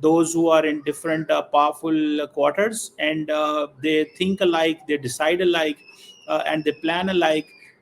those who are in different powerful quarters, and they think alike, they decide alike, and they plan alike.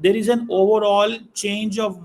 there is an overall change of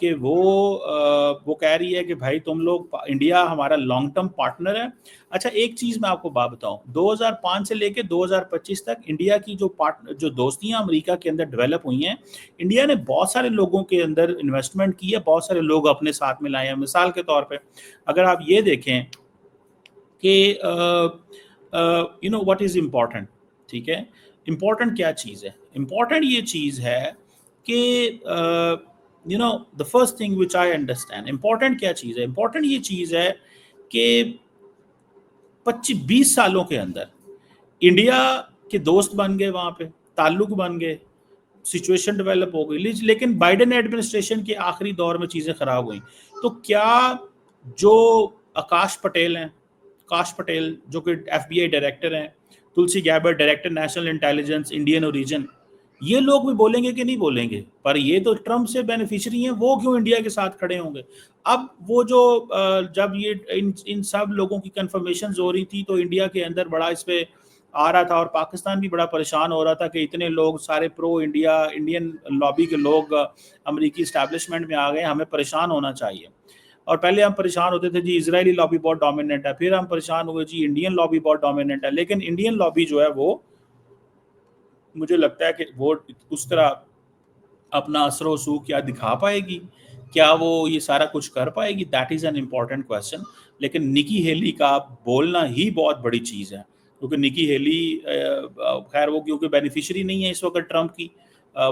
کہ وہ کہہ رہی ہے کہ بھائی تم لوگ انڈیا ہمارا لانگ ٹرم پارٹنر ہے. اچھا ایک چیز میں آپ کو بات بتاؤں, 2005 سے لے کے 2025 تک انڈیا کی جو دوستیاں امریکہ کے اندر ڈیولپ ہوئی ہیں, انڈیا نے بہت سارے لوگوں کے اندر انویسٹمنٹ کی ہے, بہت سارے لوگ اپنے ساتھ میں لائے ہیں. مثال کے طور پہ اگر آپ یہ دیکھیں کہ you know what is important, ٹھیک ہے, امپورٹنٹ کیا چیز ہے؟ امپورٹنٹ یہ چیز ہے کہ you know the first thing which I understand, important کیا چیز ہے؟ امپورٹنٹ یہ چیز ہے کہ 25-20 سالوں کے اندر انڈیا کے دوست بن گئے, وہاں پہ تعلق بن گئے, سچویشن ڈیولپ ہو گئی, لیکن بائیڈن ایڈمنسٹریشن کے آخری دور میں چیزیں خراب ہوئیں. تو کیا جو آکاش پٹیل ہیں, کاش پٹیل جو کہ ایف بی آئی ڈائریکٹر ہیں, Tulsi Gabbard director national intelligence Indian origin, یہ لوگ بھی بولیں گے کہ نہیں بولیں گے؟ پر یہ تو ٹرمپ سے بینیفیشری ہیں, وہ کیوں انڈیا کے ساتھ کھڑے ہوں گے؟ اب وہ جو جب یہ ان سب لوگوں کی کنفرمیشنز ہو رہی تھی تو انڈیا کے اندر بڑا اس پہ آ رہا تھا, اور پاکستان بھی بڑا پریشان ہو رہا تھا کہ اتنے لوگ سارے پرو انڈیا انڈین لابی کے لوگ امریکی اسٹیبلشمنٹ میں آ گئے, ہمیں پریشان ہونا چاہیے. اور پہلے ہم پریشان ہوتے تھے جی اسرائیلی لابی بہت ڈومیننٹ ہے, پھر ہم پریشان ہوئے جی انڈین لابی بہت ڈومیننٹ ہے. لیکن انڈین لابی جو ہے وہ مجھے لگتا ہے کہ وہ اس طرح اپنا اثر و رسوخ کیا دکھا پائے گی, کیا وہ یہ سارا کچھ کر پائے گی؟ That is an important question. لیکن نکی ہیلی کا بولنا ہی بہت بڑی چیز ہے, کیونکہ نکی ہیلی خیر وہ کیونکہ بینیفیشری نہیں ہے اس وقت ٹرمپ کی,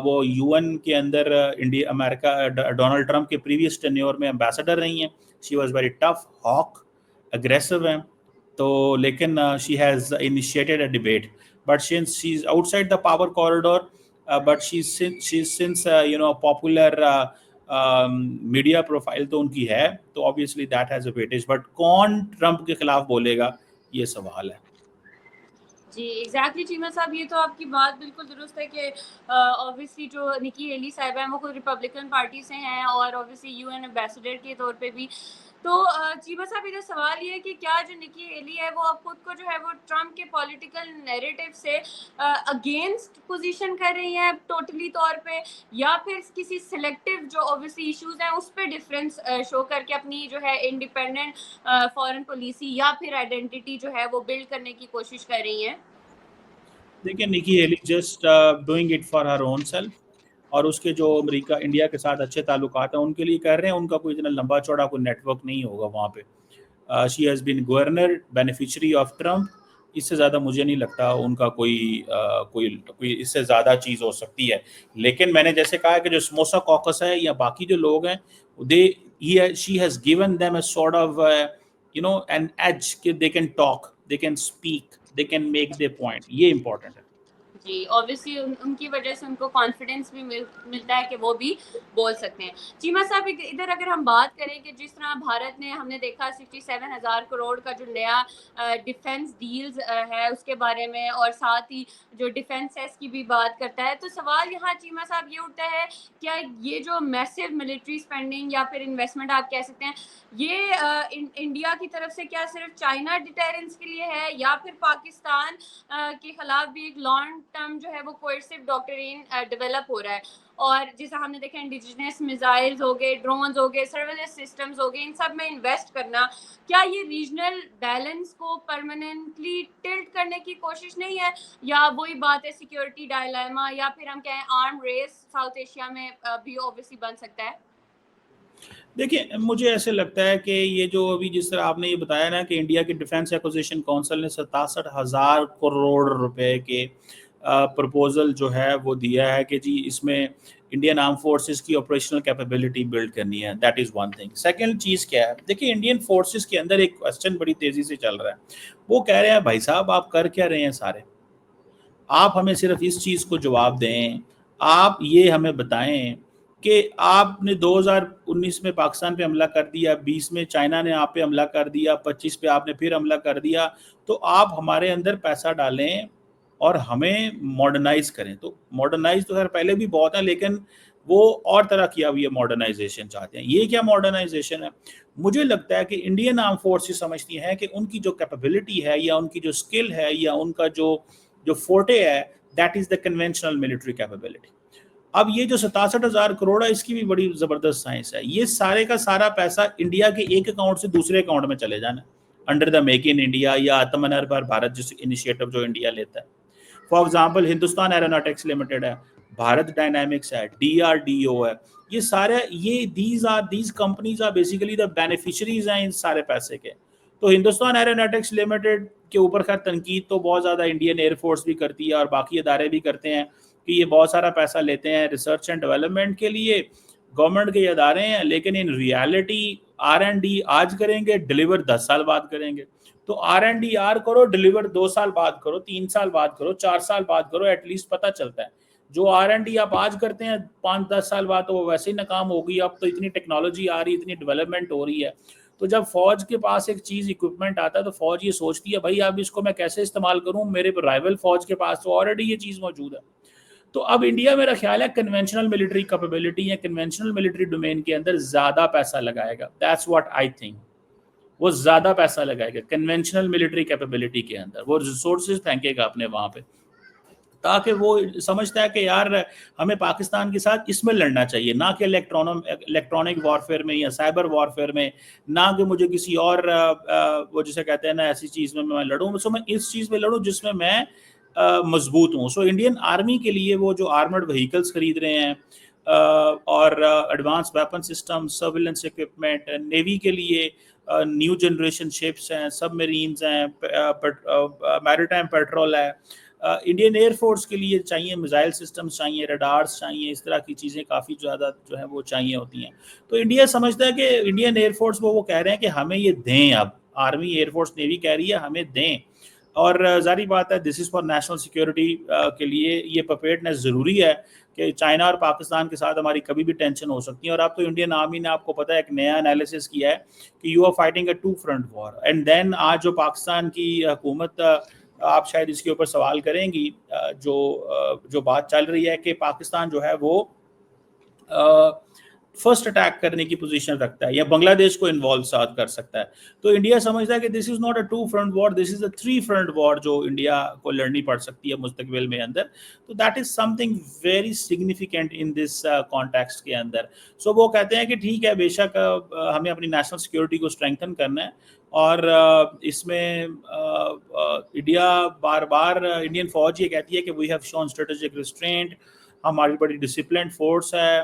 وہ یو این کے اندر انڈیا امریکہ ڈونلڈ ٹرمپ کے پریویس ٹینیور میں امبیسڈر رہی ہیں. She was very tough, hawk, aggressive ہیں تو, لیکن she has initiated a debate, but since she is outside the power corridor, but she's since you know popular media profile تو ان کی ہے, تو obviously that has a weightage. but کون Trump کے خلاف بولے گا یہ سوال ہے. جی ایگزیکٹلی چیمہ صاحب, یہ تو آپ کی بات بالکل درست ہے کہ اوبیسلی جو نکی ہیلی صاحب ہیں وہ خود ریپبلکن پارٹی سے ہیں اور اوبیسلی یو این ایمبیسڈر کے طور پہ بھی. تو چیمہ صاحب ادھر سوال یہ ہے کہ کیا جو نکی ہیلی ہے وہ اب خود کو جو ہے وہ ٹرمپ کے پولیٹیکل نیریٹو سے اگینسٹ پوزیشن کر رہی ہیں ٹوٹلی طور پہ, یا پھر کسی سلیکٹیو جو اوبیسلی ایشوز ہیں اس پہ ڈفرینس شو کر کے اپنی جو ہے انڈیپینڈنٹ فارن پالیسی یا پھر آئیڈینٹی جو ہے وہ بلڈ کرنے کی کوشش کر رہی ہیں؟ دیکھیں Nikki Haley just doing it for her own self, اور اس کے جو امریکہ انڈیا کے ساتھ اچھے تعلقات ہیں ان کے لیے کر رہے ہیں. ان کا کوئی اتنا لمبا چوڑا کوئی نیٹ ورک نہیں ہوگا وہاں پہ. She has been governor beneficiary of Trump, اس سے زیادہ مجھے نہیں لگتا ان کا کوئی اس سے زیادہ چیز ہو سکتی ہے. لیکن میں نے جیسے کہا کہ جو سموسا کوکس ہے یا باقی جو لوگ ہیں she has given them a sort of you know an edge کہ they can talk, they can speak, they can make their point. یہ امپورٹنٹ ہے. جی اوبیسلی ان کی وجہ سے ان کو کانفیڈینس بھی ملتا ہے کہ وہ بھی بول سکتے ہیں. چیمہ صاحب ادھر اگر ہم بات کریں کہ جس طرح بھارت نے ہم نے دیکھا 67,000 کروڑ کا جو نیا ڈیفینس ڈیلز ہے اس کے بارے میں, اور ساتھ ہی جو ڈیفینس ہے اس کی بھی بات کرتا ہے, تو سوال یہاں چیمہ صاحب یہ اٹھتا ہے کیا یہ جو میسو ملٹری اسپینڈنگ یا پھر انویسٹمنٹ آپ کہہ سکتے ہیں یہ انڈیا کی طرف سے کیا صرف چائنا ڈیٹرنس کے لیے ہے, یا پھر پاکستان کے خلاف بھی ایک لانگ ٹرم جو ہے وہ کوئرسو ڈاکٹرین ڈیولپ ہو رہا ہے؟ اور جیسا ہم نے دیکھا انڈیجنس میزائلز ہو گئے, ڈرونز ہو گئے, سرویلنس سسٹمز ہو گئے, ان سب میں انویسٹ کرنا, کیا یہ ریجنل بیلنس کو پرماننٹلی ٹلٹ کرنے کی کوشش نہیں ہے, یا وہی بات ہے سیکیورٹی ڈائلیما, یا پھر ہم کہیں آرم ریس ساؤتھ ایشیا میں بھی اوبیسلی بن سکتا ہے؟ دیکھیں مجھے ایسے لگتا ہے کہ یہ جو ابھی جس طرح آپ نے یہ بتایا نا کہ انڈیا کی ڈیفینس ایکوزیشن کونسل نے 67,000 کروڑ روپے کے پرپوزل جو ہے وہ دیا ہے کہ جی اس میں انڈین آرم فورسز کی آپریشنل کیپیبلٹی بلڈ کرنی ہے. That is one thing. Second چیز کیا ہے, دیکھیں انڈین فورسز کے اندر ایک کوسچن بڑی تیزی سے چل رہا ہے. وہ کہہ رہے ہیں بھائی صاحب آپ کر کیا رہے ہیں سارے, آپ ہمیں صرف اس چیز کو جواب دیں, آپ یہ ہمیں بتائیں کہ آپ نے 2019 میں پاکستان پہ حملہ کر دیا, 20 میں چائنا نے آپ پہ حملہ کر دیا, 25 پہ آپ نے پھر حملہ کر دیا, تو آپ ہمارے اندر پیسہ ڈالیں اور ہمیں ماڈرنائز کریں. تو ماڈرنائز تو خیر پہلے بھی بہت ہے, لیکن وہ اور طرح کی اب یہ ماڈرنائزیشن چاہتے ہیں. یہ کیا ماڈرنائزیشن ہے؟ مجھے لگتا ہے کہ انڈین آرم فورسز سمجھتی ہیں کہ ان کی جو کیپیبلٹی ہے یا ان کی جو اسکل ہے یا ان کا جو فورٹے ہے, that is the conventional military capability. اب یہ جو 67,000 کروڑ ہے اس کی بھی بڑی زبردست سائنس ہے. یہ سارے کا سارا پیسہ انڈیا کے ایک اکاؤنٹ سے دوسرے اکاؤنٹ میں چلے جانا under the make in India یا آتم نربھر بھارت جس انیشیٹو جو انڈیا لیتا ہے. For example Hindustan aeronautics limited ہے, بھارت ڈائنامکس ہے, DRDO ہے, یہ سارے یہ these companies are basically the beneficiaries ہیں ان سارے پیسے کے. تو ہندوستان ایروناٹکس لمیٹڈ کے اوپر خیر تنقید تو بہت زیادہ انڈین ایئر فورس بھی کرتی ہے اور باقی ادارے بھی کرتے ہیں کہ یہ بہت سارا پیسہ لیتے ہیں ریسرچ اینڈ ڈیولپمنٹ کے لیے, گورنمنٹ کے ادارے ہیں, لیکن ان ریالٹی R&D آج کریں گے, ڈیلیور 10 سال بعد کریں گے. تو R&D کرو, ڈیلیور 2 سال بعد کرو, 3 سال بعد کرو, 4 سال بعد کرو, ایٹ لیسٹ پتہ چلتا ہے. جو R&D آپ آج کرتے ہیں 5-10 سال بعد تو وہ ویسے ہی ناکام ہوگی. اب تو اتنی ٹیکنالوجی آ رہی ہے, اتنی ڈیولپمنٹ ہو رہی ہے. تو جب فوج کے پاس ایک چیز اکوپمنٹ آتا ہے تو فوج یہ سوچتی ہے بھائی اب اس کو میں کیسے استعمال کروں, میرے رائیول فوج کے پاس تو آلریڈی یہ چیز موجود ہے. تو اب انڈیا میرا خیال ہے کنونشنل ملٹری کیپیبلٹی یا کنونشنل ملٹری ڈومین کے اندر زیادہ پیسہ لگائے گا. That's what I think. وہ زیادہ پیسہ لگائے گا کنونشنل ملٹری کیپیبلٹی کے اندر, وہ ریسورسز پھینکے گا اپنے وہاں پہ, تاکہ وہ سمجھتا ہے کہ یار ہمیں پاکستان کے ساتھ اس میں لڑنا چاہیے, نہ کہ الیکٹرانک وارفیئر میں یا سائبر وارفیئر میں, نہ کہ مجھے کسی اور وہ جسے کہتے ہیں نا ایسی چیز میں لڑوں. سو میں اس چیز میں لڑوں جس میں مضبوط ہوں. سو انڈین آرمی کے لیے وہ جو آرمرڈ وہیکلس خرید رہے ہیں اور advance weapon system, surveillance equipment, navy کے لیے نیو جنریشن شپس ہیں, سب میرینز ہیں, میریٹائم پیٹرول ہے, انڈین ایئر فورس کے لیے چاہیے میزائل سسٹمز چاہیے, ریڈارز چاہیے, اس طرح کی چیزیں کافی زیادہ جو ہیں وہ چاہیے ہوتی ہیں. تو انڈیا سمجھتا ہے کہ انڈین ایئر فورس وہ کہہ رہے ہیں کہ ہمیں یہ دیں, اب آرمی ایئر فورس نیوی کہہ رہی ہے ہمیں دیں. اور ظاہری بات ہے دس از فار نیشنل سیکورٹی کے لیے یہ پریپیئرڈنیس ضروری ہے کہ چائنا اور پاکستان کے ساتھ ہماری کبھی بھی ٹینشن ہو سکتی ہے. اور اب تو انڈین آرمی نے آپ کو پتہ ہے ایک نیا انالیسس کیا ہے کہ you are fighting a 2 front war. And then آج جو پاکستان کی حکومت, آپ شاید اس کے اوپر سوال کریں گی, جو بات چل رہی ہے کہ پاکستان جو ہے وہ فرسٹ اٹیک کرنے کی پوزیشن رکھتا ہے یا بنگلہ دیش کو انوالو ساتھ کر سکتا ہے. تو انڈیا سمجھتا ہے کہ this is not a 2 front war, this is a 3 front war جو انڈیا کو لڑنی پڑ سکتی ہے مستقبل میں اندر. تو that is some thing very significant in this context کے اندر. سو وہ کہتے ہیں کہ ٹھیک ہے, بے شک ہمیں اپنی نیشنل سیکورٹی کو اسٹرینتھن کرنا ہے, اور اس میں انڈیا بار بار انڈین فوج یہ کہتی ہے کہ we have shown strategic restraint, ہماری بڑی ڈسپلنڈ فورس ہے,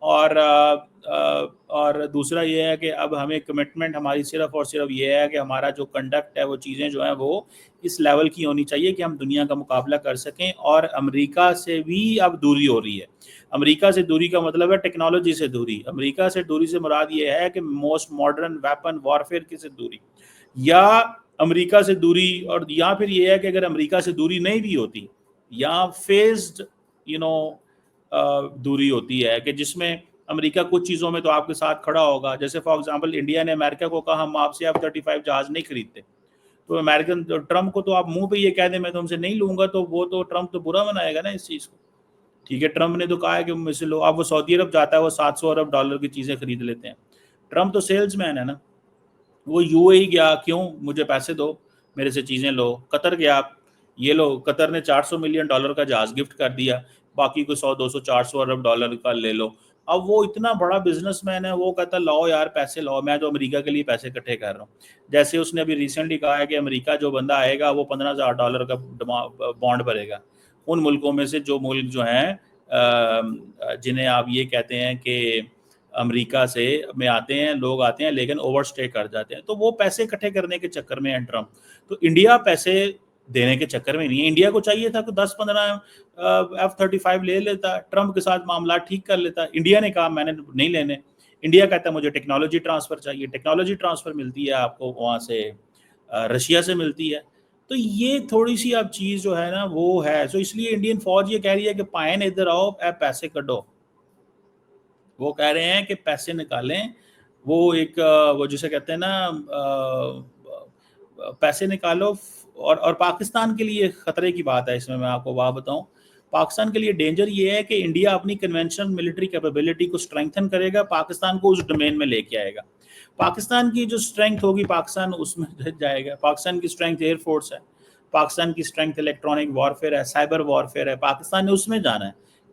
اور دوسرا یہ ہے کہ اب ہمیں کمٹمنٹ ہماری صرف اور صرف یہ ہے کہ ہمارا جو کنڈکٹ ہے وہ چیزیں جو ہیں وہ اس لیول کی ہونی چاہیے کہ ہم دنیا کا مقابلہ کر سکیں. اور امریکہ سے بھی اب دوری ہو رہی ہے. امریکہ سے دوری کا مطلب ہے ٹیکنالوجی سے دوری. امریکہ سے دوری سے مراد یہ ہے کہ موسٹ ماڈرن ویپن وارفیئر کی سے دوری, یا امریکہ سے دوری, اور یا پھر یہ ہے کہ اگر امریکہ سے دوری نہیں بھی ہوتی یا فیزڈ دوری ہوتی ہے کہ جس میں امریکہ کچھ چیزوں میں تو آپ کے ساتھ کھڑا ہوگا. جیسے فار ایگزامپل انڈیا نے امریکہ کو کہا ہم آپ سے F-35 جہاز نہیں خریدتے, تو امریکن ٹرمپ کو تو آپ منہ پہ یہ کہہ دیں میں تم سے نہیں لوں گا, تو وہ تو ٹرمپ تو برا منائے گا نا اس چیز کو. ٹھیک ہے, ٹرمپ نے تو کہا ہے کہ مجھ سے لو. اب وہ سعودی عرب جاتا ہے, وہ $700 ارب کی چیزیں خرید لیتے ہیں. ٹرمپ تو سیلز مین ہے نا, وہ UAE گیا, کیوں, مجھے پیسے دو, میرے سے چیزیں لو. قطر گیا, یہ لو, قطر نے $400 ملین کا جہاز گفٹ کر دیا, باقی کو 100-200-400 ارب ڈالر کا لے لو. اب وہ اتنا بڑا بزنس مین ہے, وہ کہتا ہے لاؤ یار پیسے لاؤ, میں تو امریکہ کے لیے پیسے اکٹھے کر رہا ہوں. جیسے اس نے ابھی ریسنٹلی کہا ہے کہ امریکہ جو بندہ آئے گا وہ $15,000 کا بانڈ بھرے گا ان ملکوں میں سے جو ملک جو ہیں جنہیں آپ یہ کہتے ہیں کہ امریکہ سے میں آتے ہیں, لوگ آتے ہیں لیکن اوور اسٹے کر جاتے ہیں. تو وہ پیسے اکٹھے کرنے کے چکر میں ہیں ٹرمپ. تو انڈیا پیسے دینے کے چکر میں نہیں ہے. انڈیا کو چاہیے تھا کہ 10-15 F-35 لے لیتا, ٹرمپ کے ساتھ معاملات ٹھیک کر لیتا. انڈیا نے کہا میں نے نہیں لینے. انڈیا کہتا ہے مجھے ٹیکنالوجی ٹرانسفر چاہیے. ٹیکنالوجی ٹرانسفر ملتی ہے آپ کو وہاں سے, رشیا سے ملتی ہے. تو یہ تھوڑی سی اب چیز جو ہے نا وہ ہے. سو اس لیے انڈین فوج یہ کہہ رہی ہے کہ پائن ادھر آؤ, پیسے کڈو. وہ کہہ رہے ہیں کہ پیسے نکالیں. وہ ایک وہ جسے کہتے ہیں نا پیسے نکالو. اور پاکستان کے لیے خطرے کی بات ہے اس میں آپ کو بات بتاؤں. پاکستان کے لیے ڈینجر یہ ہے کہ انڈیا اپنی کنونشنل ملٹری کیپیبلٹی کو اسٹرینتھن کرے گا, پاکستان کو اس ڈومین میں لے کے آئے گا. پاکستان کی جو اسٹرینتھ ہوگی پاکستان اس میں جائے گا. پاکستان کی اسٹرینتھ ایئر فورس ہے, پاکستان کی اسٹرینتھ الیکٹرانک وارفیئر ہے, سائبر وارفیئر ہے, پاکستان نے اس میں جانا ہے.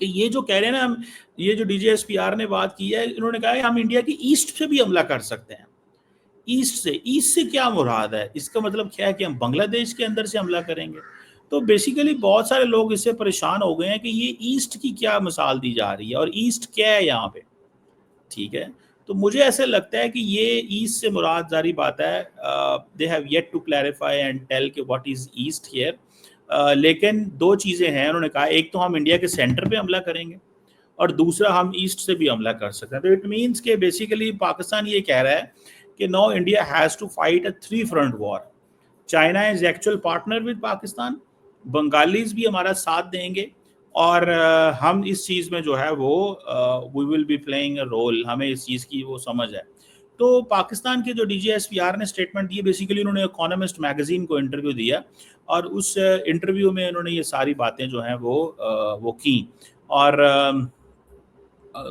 کہ یہ جو کہہ رہے ہیں نا ہم, یہ جو DGSPR نے بات کی ہے, انہوں نے کہا ہے ہم انڈیا کی ایسٹ سے بھی حملہ کر سکتے ہیں. ایسٹ سے کیا مراد ہے؟ اس کا مطلب کیا ہے کہ ہم بنگلہ دیش کے اندر سے حملہ کریں گے؟ تو بیسیکلی بہت سارے لوگ اس سے پریشان ہو گئے ہیں کہ یہ ایسٹ کی کیا مثال دی جا رہی ہے اور ایسٹ کیا ہے یہاں پہ. ٹھیک ہے, تو مجھے ایسے لگتا ہے کہ یہ ایسٹ سے مراد ظاہری بات ہے, they have yet to clarify and tell کہ واٹ از ایسٹ ہیئر. لیکن دو چیزیں ہیں انہوں نے کہا, ایک تو ہم انڈیا کے سینٹر پہ حملہ کریں گے اور دوسرا ہم ایسٹ سے بھی حملہ کر سکتے ہیں. تو اٹ مینس کہ بیسیکلی پاکستان یہ کہہ رہا ہے کہ no India has to fight a 3 front war. China is actual partner with Pakistan, Bengalis بھی ہمارا ساتھ دیں گے اور ہم اس چیز میں جو ہے وہ we will be playing a role, ہمیں اس چیز کی وہ سمجھ ہے. تو پاکستان کے جو DGSPR نے اسٹیٹمنٹ دی, بیسیکلی انہوں نے اکانومسٹ میگزین کو انٹرویو دیا اور اس انٹرویو میں انہوں نے یہ ساری باتیں جو ہیں وہ کی. اور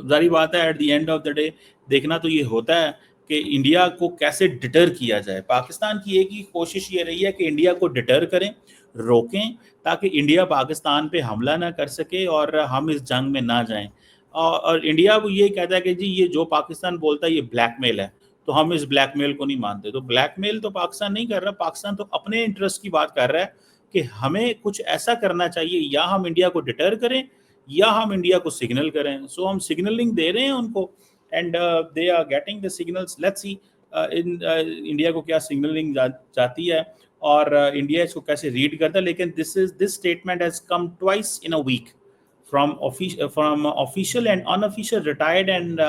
ظاہری بات ہے at the end of the day دیکھنا تو یہ ہوتا ہے کہ انڈیا کو کیسے ڈٹر کیا جائے. پاکستان کی ایک ہی کوشش یہ رہی ہے کہ انڈیا کو ڈٹر کریں, روکیں, تاکہ انڈیا پاکستان پہ حملہ نہ کر سکے اور ہم اس جنگ میں نہ جائیں. اور انڈیا وہ یہ کہتا ہے کہ جی یہ جو پاکستان بولتا ہے یہ بلیک میل ہے, تو ہم اس بلیک میل کو نہیں مانتے. تو بلیک میل تو پاکستان نہیں کر رہا, پاکستان تو اپنے انٹرسٹ کی بات کر رہا ہے کہ ہمیں کچھ ایسا کرنا چاہیے, یا ہم انڈیا کو ڈٹر کریں یا ہم انڈیا کو سگنل کریں. سو ہم سگنلنگ دے رہے ہیں ان کو, and they are getting the signals. Let's see India کو کیا سگنلنگ جاتی ہے اور انڈیا اس کو کیسے ریڈ کرتا ہے. لیکن this statement has come twice in a week from official and unofficial retired and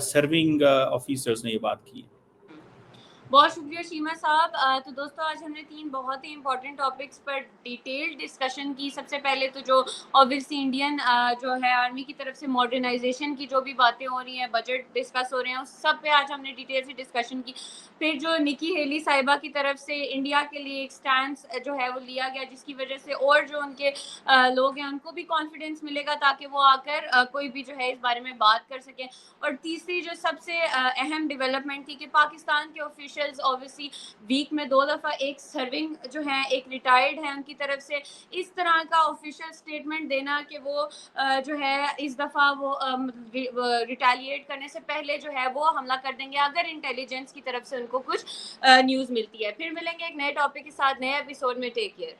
serving officers نے یہ بات کی. بہت شکریہ شیما صاحب. تو دوستوں آج ہم نے 3 بہت ہی امپورٹنٹ ٹاپکس پر ڈیٹیل ڈسکشن کی. سب سے پہلے تو جو اوبویسلی انڈین جو ہے آرمی کی طرف سے ماڈرنائزیشن کی جو بھی باتیں ہو رہی ہیں, بجٹ ڈسکس ہو رہے ہیں, اس سب پہ آج ہم نے ڈیٹیل سے ڈسکشن کی. پھر جو نکی ہیلی صاحبہ کی طرف سے انڈیا کے لیے ایک سٹینس جو ہے وہ لیا گیا, جس کی وجہ سے اور جو ان کے لوگ ہیں ان کو بھی کانفیڈنس ملے گا تاکہ وہ آ کر کوئی بھی جو ہے اس بارے میں بات کر سکیں. اور تیسری جو سب سے اہم ڈیولپمنٹ تھی کہ پاکستان کے آفیشلز اوبویسلی ویک میں 2 دفعہ ایک سرونگ جو ہیں ایک ریٹائرڈ ہیں ان کی طرف سے اس طرح کا آفیشیل اسٹیٹمنٹ دینا کہ وہ جو ہے اس دفعہ وہ ریٹیلیٹ کرنے سے پہلے جو ہے وہ حملہ کر دیں گے اگر انٹیلیجنس کی طرف سے ان کو کچھ نیوز ملتی ہے. پھر ملیں گے ایک نئے ٹاپک کے ساتھ نئے ایپیسوڈ میں. Take care.